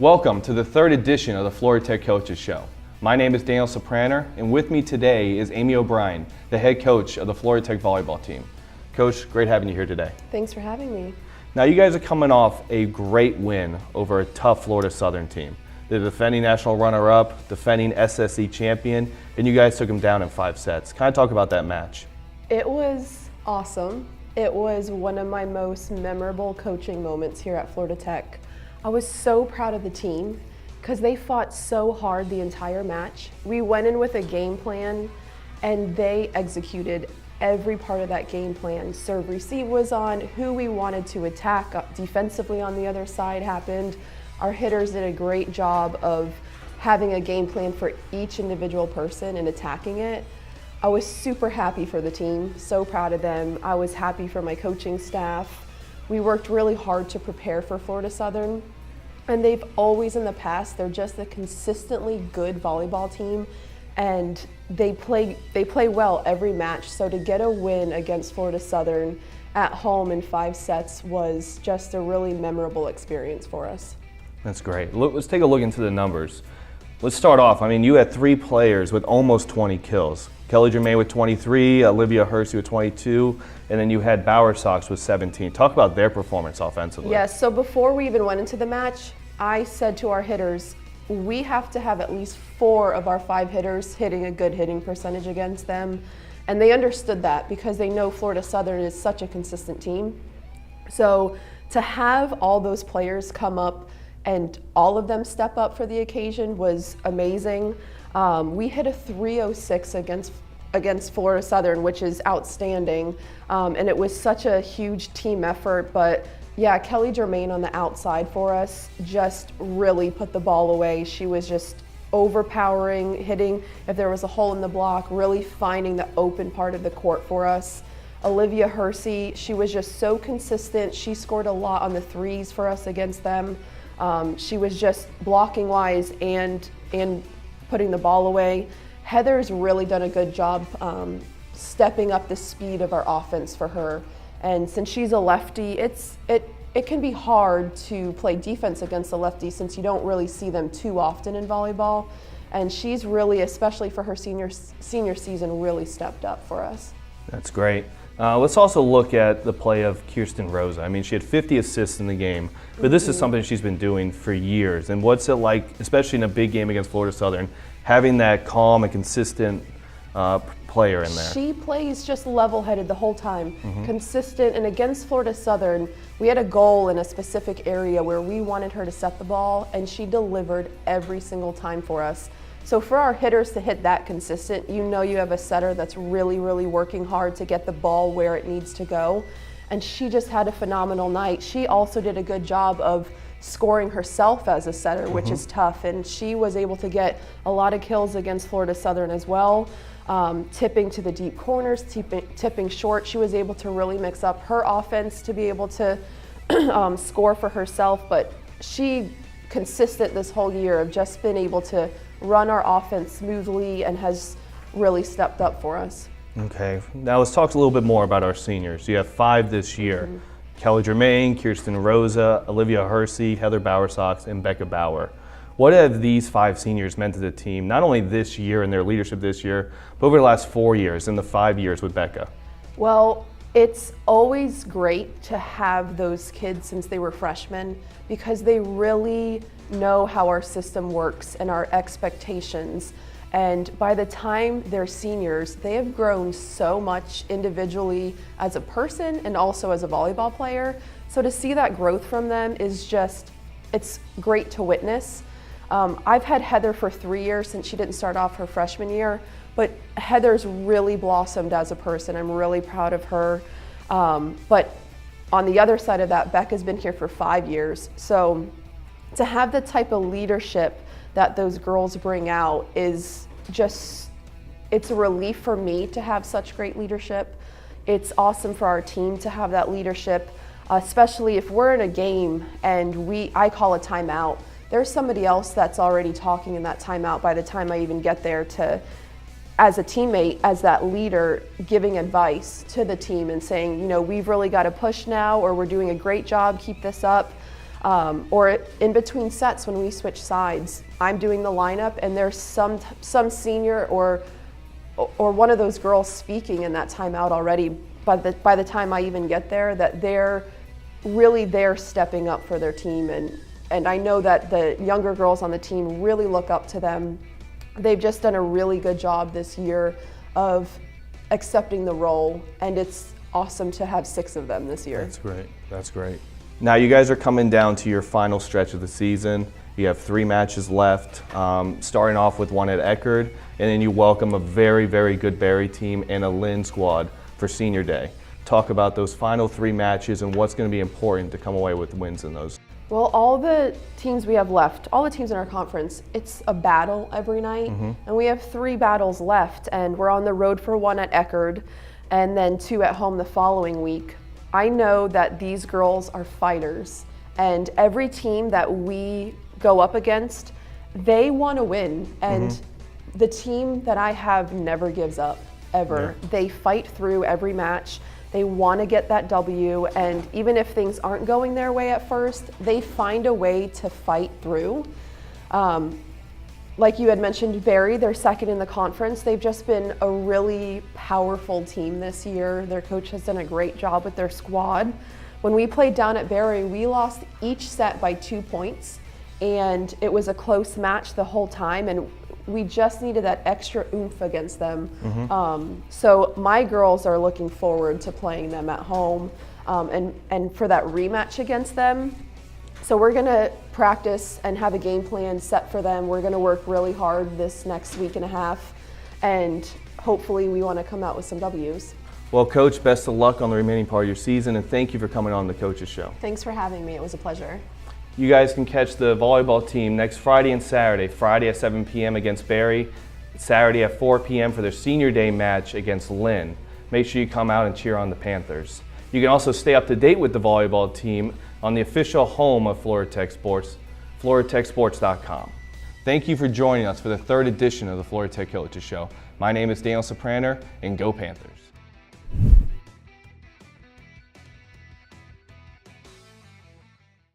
Welcome to the third edition of the Volleyball Head Coaches Show. My name is Daniel Supraner, and with me today is Amy O'Brien, the head coach of the Volleyball Head volleyball team. Coach, great having you here today. Thanks for having me. Now, you guys are coming off a great win over a tough Florida Southern team. The defending national runner-up, defending SSE champion, and you guys took them down in 5 sets. Kind of talk about that match. It was awesome. It was one of my most memorable coaching moments here at Florida Tech. I was so proud of the team because they fought so hard the entire match. We went in with a game plan and they executed every part of that game plan. Serve receive was on, who we wanted to attack defensively on the other side happened. Our hitters did a great job of having a game plan for each individual person and attacking it. I was super happy for the team, so proud of them. I was happy for my coaching staff. We worked really hard to prepare for Florida Southern, and they've always in the past, they're just a consistently good volleyball team, and they play well every match. So to get a win against Florida Southern at home in 5 sets was just a really memorable experience for us. That's great. Let's take a look into the numbers. Let's start off. I mean, you had 3 players with almost 20 kills. Kelly Germain with 23, Olivia Hersey with 22, and then you had Bauer Sox with 17. Talk about their performance offensively. Yes, so before we even went into the match, I said to our hitters, we have to have at least 4 of our 5 hitters hitting a good hitting percentage against them. And they understood that because they know Florida Southern is such a consistent team. So to have all those players come up and all of them step up for the occasion was amazing. We hit a 306 against Florida Southern, which is outstanding, and it was such a huge team effort. But yeah, Kelly Germain on the outside for us just really put the ball away. She was just overpowering, hitting if there was a hole in the block, really finding the open part of the court for us. Olivia Hersey, she was just so consistent. She scored a lot on the threes for us against them. She was just blocking wise and putting the ball away. Heather's really done a good job stepping up the speed of our offense for her. And since she's a lefty, it can be hard to play defense against a lefty since you don't really see them too often in volleyball. And she's really, especially for her senior season, really stepped up for us. That's great. Let's also look at the play of Kirsten Rosa. I mean, she had 50 assists in the game, but this is something she's been doing for years. And what's it like, especially in a big game against Florida Southern, having that calm and consistent player in there? She plays just level-headed the whole time, consistent. And against Florida Southern, we had a goal in a specific area where we wanted her to set the ball, and she delivered every single time for us. So for our hitters to hit that consistent, you know you have a setter that's really, really working hard to get the ball where it needs to go. And she just had a phenomenal night. She also did a good job of scoring herself as a setter, which is tough. And she was able to get a lot of kills against Florida Southern as well. Tipping to the deep corners, tipping short. She was able to really mix up her offense to be able to score for herself. But she consistent this whole year of just been able to run our offense smoothly and has really stepped up for us. Okay, now let's talk a little bit more about our seniors. You have 5 this year. Kelly Germain, Kirsten Rosa, Olivia Hersey, Heather Bauer Sox, and Becca Bauer. What have these 5 seniors meant to the team, not only this year and their leadership this year, but over the last 4 years and the 5 years with Becca? Well, it's always great to have those kids since they were freshmen because they really know how our system works and our expectations. And by the time they're seniors, they have grown so much individually as a person and also as a volleyball player. So to see that growth from them is just, it's great to witness. I've had Heather for 3 years since she didn't start off her freshman year, but Heather's really blossomed as a person. I'm really proud of her. But on the other side of that, Becca's been here for 5 years. So to have the type of leadership that those girls bring out is just, it's a relief for me to have such great leadership. It's awesome for our team to have that leadership, especially if we're in a game and I call a timeout. There's somebody else that's already talking in that timeout by the time I even get there to, as a teammate, as that leader, giving advice to the team and saying, you know, we've really got to push now, or we're doing a great job, keep this up. Or in between sets when we switch sides, I'm doing the lineup and there's some senior or one of those girls speaking in that timeout already by the time I even get there, that they're really there stepping up for their team. And I know that the younger girls on the team really look up to them. They've just done a really good job this year of accepting the role, and it's awesome to have 6 of them this year. That's great. That's great. Now you guys are coming down to your final stretch of the season. You have 3 matches left, starting off with one at Eckerd, and then you welcome a very, very good Barry team and a Lynn squad for Senior Day. Talk about those final 3 matches and what's going to be important to come away with wins in those. Well, all the teams we have left, all the teams in our conference, it's a battle every night, and we have 3 battles left, and we're on the road for 1 at Eckerd, and then 2 at home the following week. I know that these girls are fighters, and every team that we go up against, they want to win, and the team that I have never gives up, ever. Yeah. They fight through every match. They want to get that W, and even if things aren't going their way at first, they find a way to fight through. Like you had mentioned, Barry, they're second in the conference. They've just been a really powerful team this year. Their coach has done a great job with their squad. When we played down at Barry, we lost each set by 2 points, and it was a close match the whole time, and we just needed that extra oomph against them. So my girls are looking forward to playing them at home and for that rematch against them. So we're gonna practice and have a game plan set for them. We're gonna work really hard this next week and a half, and hopefully we wanna come out with some W's. Well, Coach, best of luck on the remaining part of your season, and thank you for coming on the Coach's Show. Thanks for having me, it was a pleasure. You guys can catch the volleyball team next Friday and Saturday. Friday at 7 p.m. against Barry, Saturday at 4 p.m. for their Senior Day match against Lynn. Make sure you come out and cheer on the Panthers. You can also stay up to date with the volleyball team on the official home of Florida Tech Sports, FloridaTechSports.com. Thank you for joining us for the 3rd edition of the Florida Tech Coaches Show. My name is Daniel Supraner, and go Panthers.